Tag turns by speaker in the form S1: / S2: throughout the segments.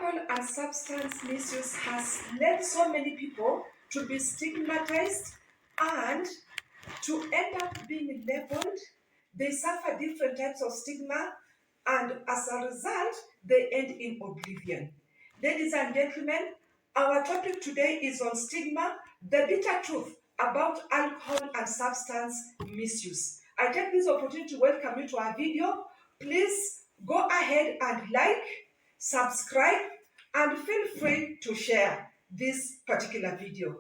S1: Alcohol and substance misuse has led so many people to be stigmatized and to end up being labeled. They suffer different types of stigma, and as a result, they end in oblivion. Ladies and gentlemen, our topic today is on stigma, the bitter truth about alcohol and substance misuse. I take this opportunity to welcome you to our video. Please go ahead and like, subscribe, and feel free to share this particular video.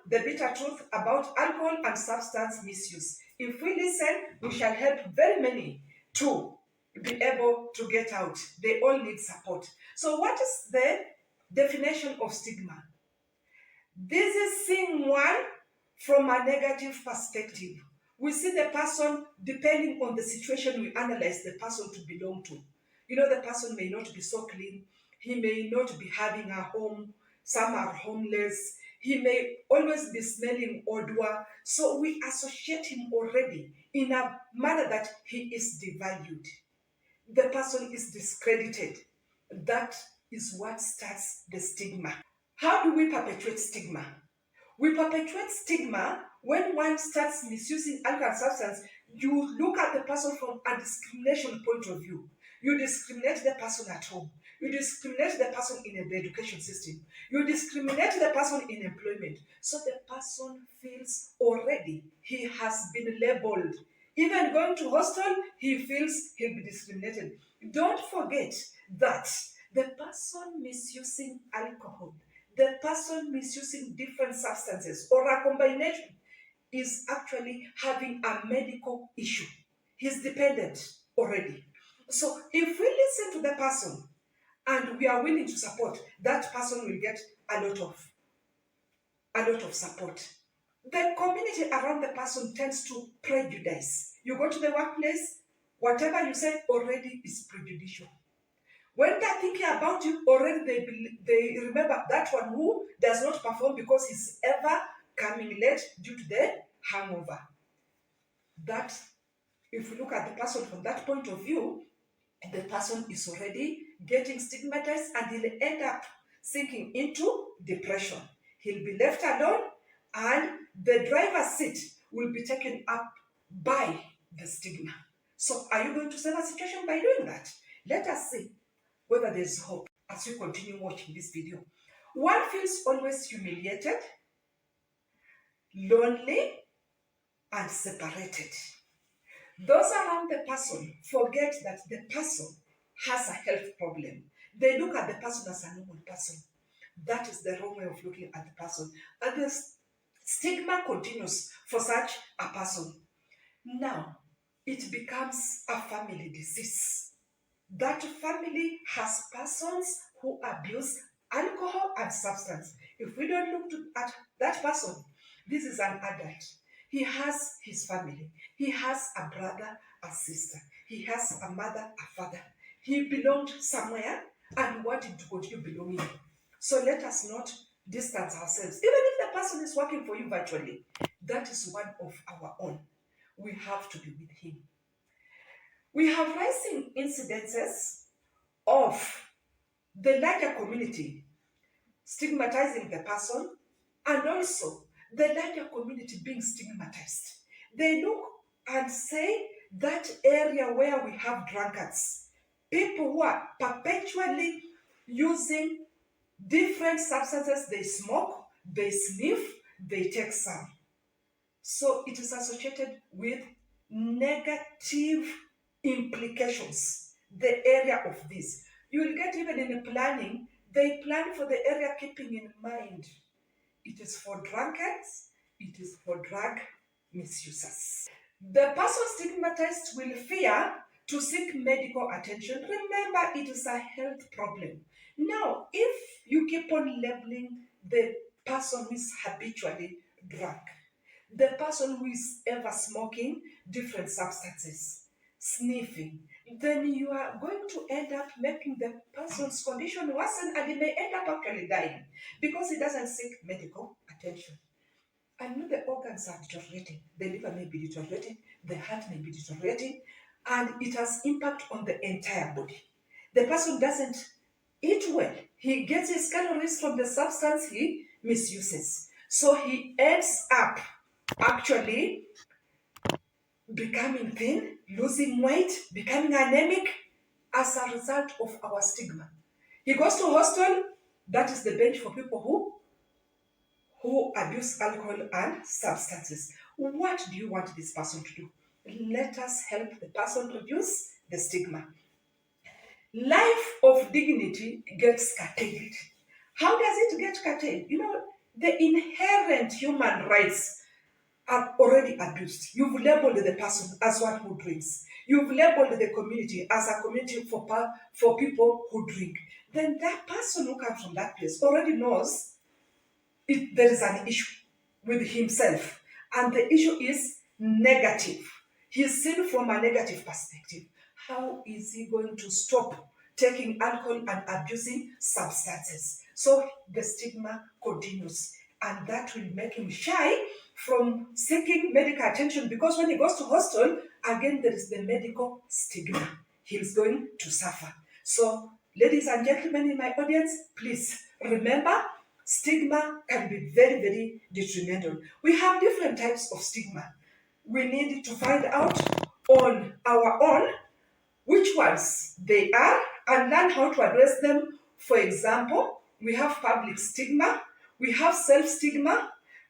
S1: The bitter truth about alcohol and substance misuse. If we listen, we shall help very many to be able to get out. They all need support. So, what is the definition of stigma? This is seeing one from a negative perspective. We see the person, depending on the situation, we analyze the person to belong to. You know, the person may not be so clean. He may not be having a home. Some are homeless. He may always be smelling odor. So we associate him already in a manner that he is devalued. The person is discredited. That is what starts the stigma. How do we perpetuate stigma? We perpetuate stigma when one starts misusing alcohol substance. You look at the person from a discrimination point of view. You discriminate the person at home. You discriminate the person in the education system. You discriminate the person in employment. So the person feels already he has been labeled. Even going to hostel, he feels he'll be discriminated. Don't forget that the person misusing alcohol, the person misusing different substances or a combination is actually having a medical issue. He's dependent already. So if we listen to the person and we are willing to support, that person will get a lot of support. The community around the person tends to prejudice. You go to the workplace, whatever you say already is prejudicial. When they're thinking about you, already they remember that one who does not perform because he's ever coming late due to the hangover. That, if you look at the person from that point of view, the person is already getting stigmatized and he'll end up sinking into depression. He'll be left alone and the driver's seat will be taken up by the stigma. So are you going to save a situation by doing that? Let us see whether there's hope as we continue watching this video. One feels always humiliated, lonely, and separated. Those around the person forget that the person has a health problem. They look at the person as a normal person. That is the wrong way of looking at the person. And the stigma continues for such a person. Now, it becomes a family disease. That family has persons who abuse alcohol and substance. If we don't look at that person, this is an adult. He has his family. He has a brother, a sister. He has a mother, a father. He belonged somewhere and wanted to continue belonging. So let us not distance ourselves. Even if the person is working for you virtually, that is one of our own. We have to be with him. We have rising incidences of the larger community stigmatizing the person and also the larger community being stigmatized. They look and say that area where we have drunkards, people who are perpetually using different substances, they smoke, they sniff, they take some. So it is associated with negative implications, the area of this. You will get even in the planning, they plan for the area keeping in mind. It is for drunkards, it is for drug misusers. The person stigmatized will fear to seek medical attention. Remember, it is a health problem. Now, if you keep on labeling the person who is habitually drunk, the person who is ever smoking different substances, sniffing, then you are going to end up making the person's condition worsen and he may end up actually dying because he doesn't seek medical attention. And the organs are deteriorating. The liver may be deteriorating, the heart may be deteriorating, and it has impact on the entire body. The person doesn't eat well. He gets his calories from the substance he misuses. So he ends up actually becoming thin, losing weight, becoming anemic as a result of our stigma. He goes to hostel, that is the bench for people who abuse alcohol and substances. What do you want this person to do? Let us help the person reduce the stigma. Life of dignity gets curtailed. How does it get curtailed? The inherent human rights are already abused. You've labeled the person as one who drinks. You've labeled the community as a community for people who drink. Then that person who comes from that place already knows there is an issue with himself, and the issue is negative. He's seen from a negative perspective. How is he going to stop taking alcohol and abusing substances? So the stigma continues, and that will make him shy from seeking medical attention, because when he goes to hospital, again there is the medical stigma. He's going to suffer. So, ladies and gentlemen in my audience, please remember, stigma can be very, very detrimental. We have different types of stigma. We need to find out on our own which ones they are and learn how to address them. For example, we have public stigma, we have self-stigma,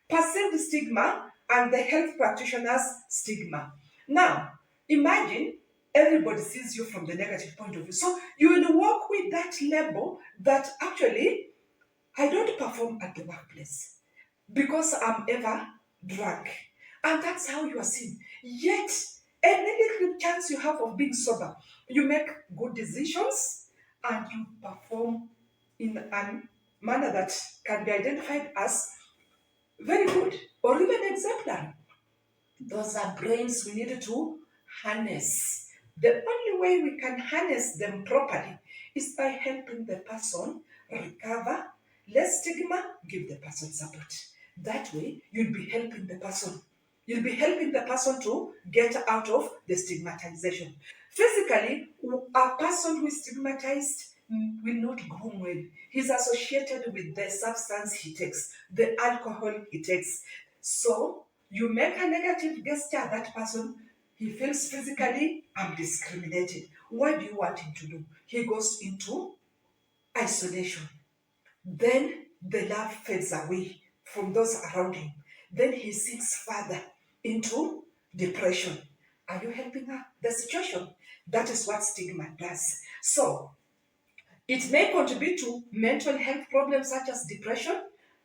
S1: perceived stigma, and the health practitioner's stigma. Now, imagine everybody sees you from the negative point of view. So you will walk with that label that actually I don't perform at the workplace because I'm ever drunk. And that's how you are seen. Yet, any little chance you have of being sober, you make good decisions and you perform in a manner that can be identified as very good or even exemplary. Those are brains we need to harness. The only way we can harness them properly is by helping the person recover, less stigma, give the person support. That way, you'll be helping the person. You'll be helping the person to get out of the stigmatization. Physically, a person who is stigmatized will not groom well. He's associated with the substance he takes, the alcohol he takes. So, you make a negative gesture at that person, he feels physically I'm discriminated. What do you want him to do? He goes into isolation. Then the love fades away from those around him. Then he sinks further into depression. Are you helping her? The situation. That is what stigma does. So, it may contribute to mental health problems such as depression,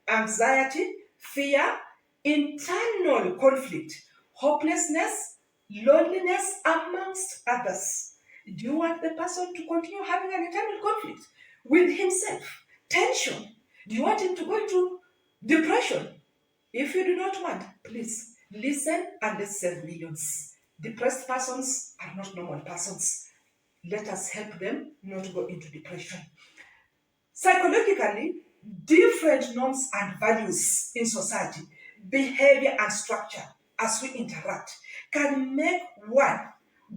S1: anxiety, fear, internal conflict, hopelessness, loneliness, amongst others. Do you want the person to continue having an internal conflict with himself? Tension. Do you want him to go into depression? If you do not want, please listen and let's save millions. Depressed persons are not normal persons. Let us help them not go into depression. Psychologically, different norms and values in society, behavior and structure as we interact can make one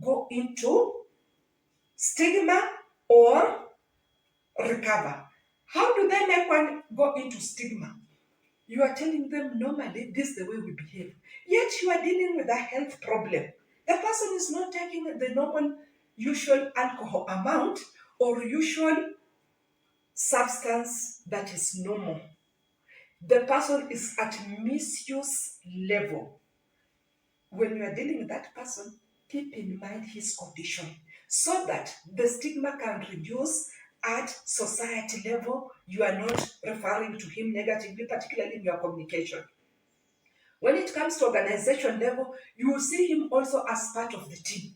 S1: go into stigma or recover. How do they make one go into stigma? You are telling them normally this is the way we behave, yet you are dealing with a health problem. The person is not taking the normal, usual alcohol amount or usual substance that is normal. The person is at misuse level. When you are dealing with that person, keep in mind his condition so that the stigma can reduce at society level. You are not referring to him negatively, particularly in your communication. When it comes to organization level, you will see him also as part of the team.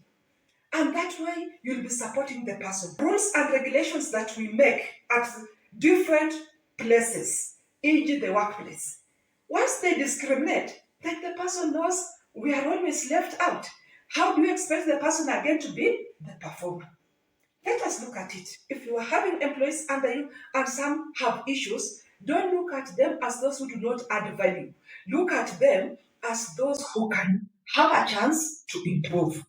S1: And that way, you'll be supporting the person. Rules and regulations that we make at different places, e.g., the workplace. Once they discriminate, then the person knows we are always left out. How do you expect the person again to be the performer? Let us look at it. If you are having employees under you and some have issues, Don't look at them as those who do not add value. Look at them as those who can have a chance to improve.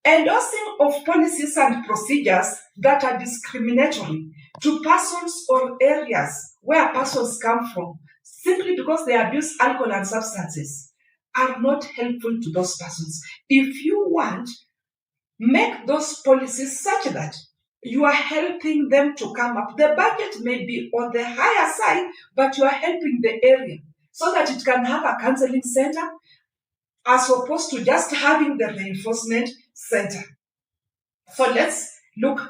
S1: Endorsing of policies and procedures that are discriminatory to persons or areas where persons come from simply because they abuse alcohol and substances are not helpful to those persons. If you want, make those policies such that you are helping them to come up. The budget may be on the higher side, but you are helping the area so that it can have a counseling center as opposed to just having the reinforcement center. So let's look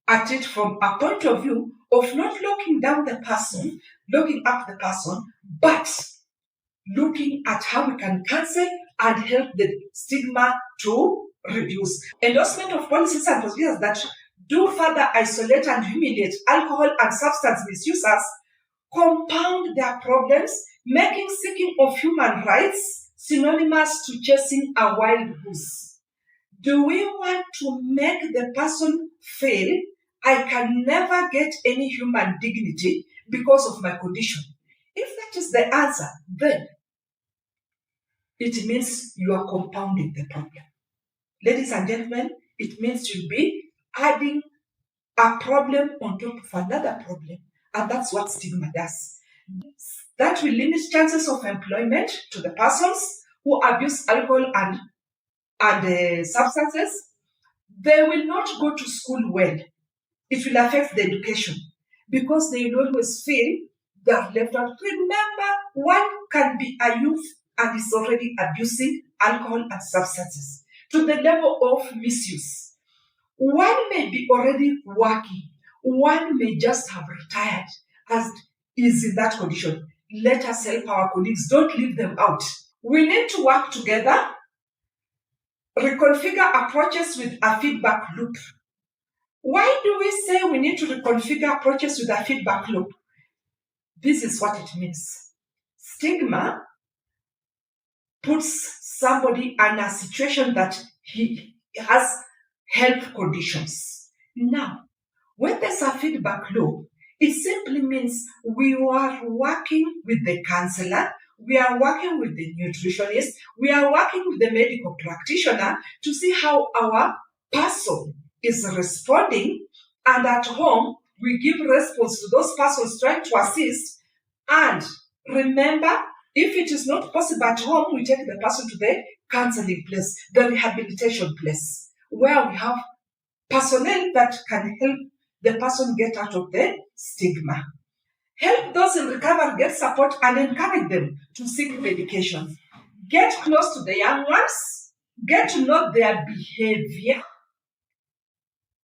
S1: at it from a point of view of not looking down the person, looking up the person, but looking at how we can cancel and help the stigma to reduce. Endorsement of policies and procedures that do further isolate and humiliate alcohol and substance misusers compound their problems, making seeking of human rights synonymous to chasing a wild goose. Do we want to make the person feel I can never get any human dignity because of my condition? If that is the answer, then it means you are compounding the problem. Ladies and gentlemen, it means you'll be adding a problem on top of another problem. And that's what stigma does. That will limit chances of employment to the persons who abuse alcohol and substances. They will not go to school well. It will affect the education because they will always feel they are left out. Remember, one can be a youth and is already abusing alcohol and substances to the level of misuse. One may be already working. One may just have retired and is in that condition. Let us help our colleagues. Don't leave them out. We need to work together, reconfigure approaches with a feedback loop. Why do we say we need to reconfigure approaches with a feedback loop? This is what it means. Stigma puts somebody in a situation that he has health conditions. Now, when there's a feedback loop, it simply means we are working with the counselor, we are working with the nutritionist, we are working with the medical practitioner to see how our person is responding, and at home, we give response to those persons trying to assist. And remember, if it is not possible at home, we take the person to the counseling place, the rehabilitation place, where we have personnel that can help the person get out of the stigma. Help those in recovery get support and encourage them to seek medication. Get close to the young ones. Get to know their behavior.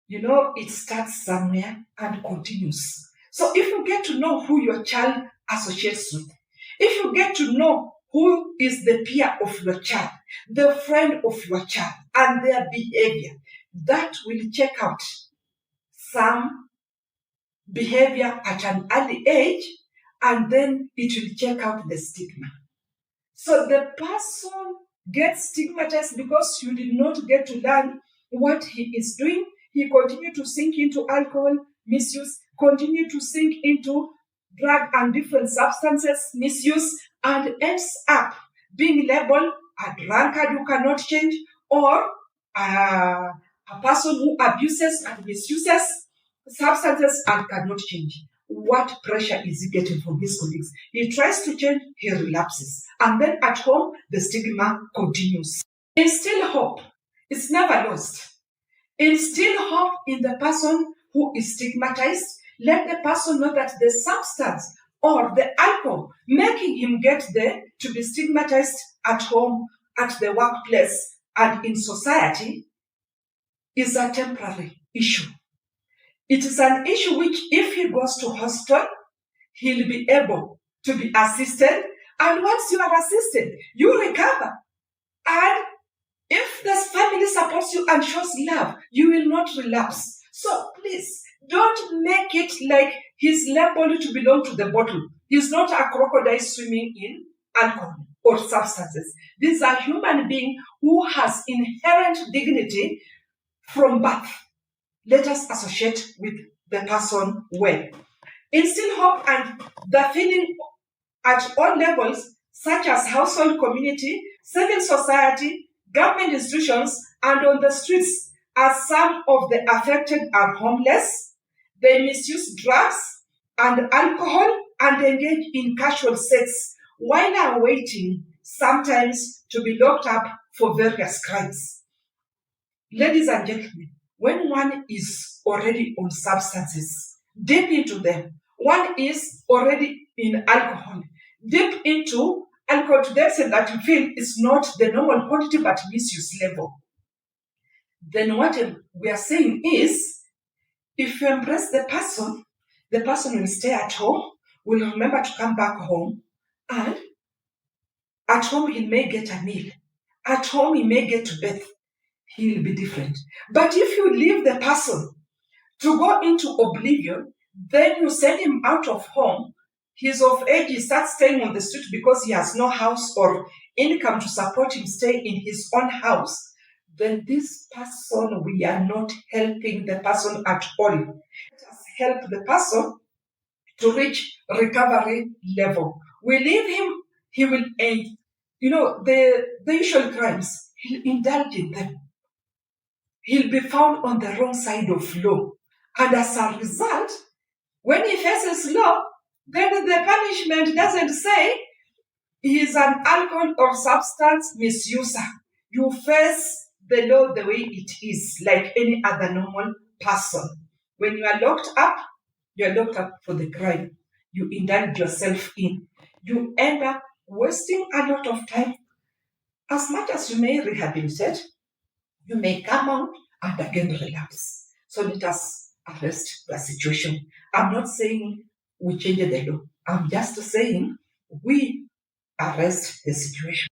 S1: You know, it starts somewhere and continues. So if you get to know who your child associates with, if you get to know who is the peer of your child, the friend of your child, and their behavior, that will check out some behavior at an early age, and then it will check out the stigma. So the person gets stigmatized because you did not get to learn what he is doing. He continued to sink into alcohol misuse, continue to sink into drug and different substances misuse, and ends up being labeled a drunkard who cannot change, or a person who abuses and misuses substances and cannot change. What pressure is he getting from his colleagues? He tries to change, he relapses. And then at home, the stigma continues. Instill hope. It's never lost. Instill hope in the person who is stigmatized. Let the person know that the substance or the alcohol making him get there to be stigmatized at home, at the workplace, and in society is a temporary issue. It is an issue which, if he goes to hospital, he'll be able to be assisted. And once you are assisted, you recover. And if the family supports you and shows love, you will not relapse. So please, don't make it like he's labeled to belong to the bottle. He's not a crocodile swimming in alcohol or substances. This is a human being who has inherent dignity from birth. Let us associate with the person well. instill hope and the feeling at all levels, such as household, community, civil society, government institutions, and on the streets, as some of the affected are homeless, they misuse drugs and alcohol and engage in casual sex while awaiting sometimes to be locked up for various crimes. Ladies and gentlemen, when one is already on substances, deep into them, one is already in alcohol, deep into alcohol to the extent that you feel is not the normal quantity but misuse level, then what we are saying is, if you embrace the person will stay at home, will remember to come back home, and at home he may get a meal. At home he may get to bed. He'll be different. But if you leave the person to go into oblivion, then you send him out of home, he's of age, he starts staying on the street because he has no house or income to support him stay in his own house, then this person, we are not helping the person at all. Let us help the person to reach recovery level. We leave him, he will end, the usual crimes, he'll indulge in them. He'll be found on the wrong side of law. And as a result, when he faces law, then the punishment doesn't say he is an alcohol or substance misuser. You face the law the way it is, like any other normal person. When you are locked up for the crime. You indulge yourself in. You end up wasting a lot of time. As much as you may rehabilitate, you may come out and again relapse. So let us arrest the situation. I'm not saying we change the law. I'm just saying we arrest the situation.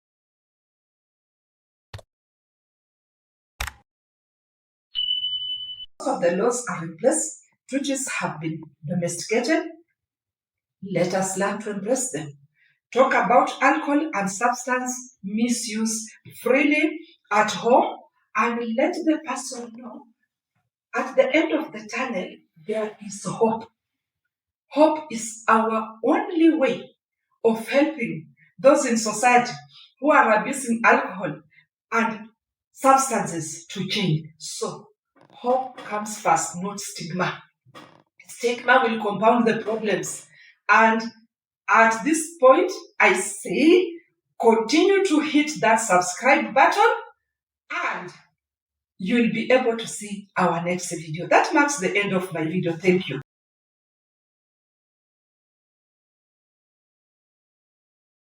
S1: Most of the laws are in place, duties have been domesticated. Let us learn to embrace them. Talk about alcohol and substance misuse freely at home and let the person know at the end of the tunnel there is hope. Hope is our only way of helping those in society who are abusing alcohol and substances to change. So, hope comes first, not stigma. Stigma will compound the problems. And at this point, I say continue to hit that subscribe button and you'll be able to see our next video. That marks the end of my video. Thank you.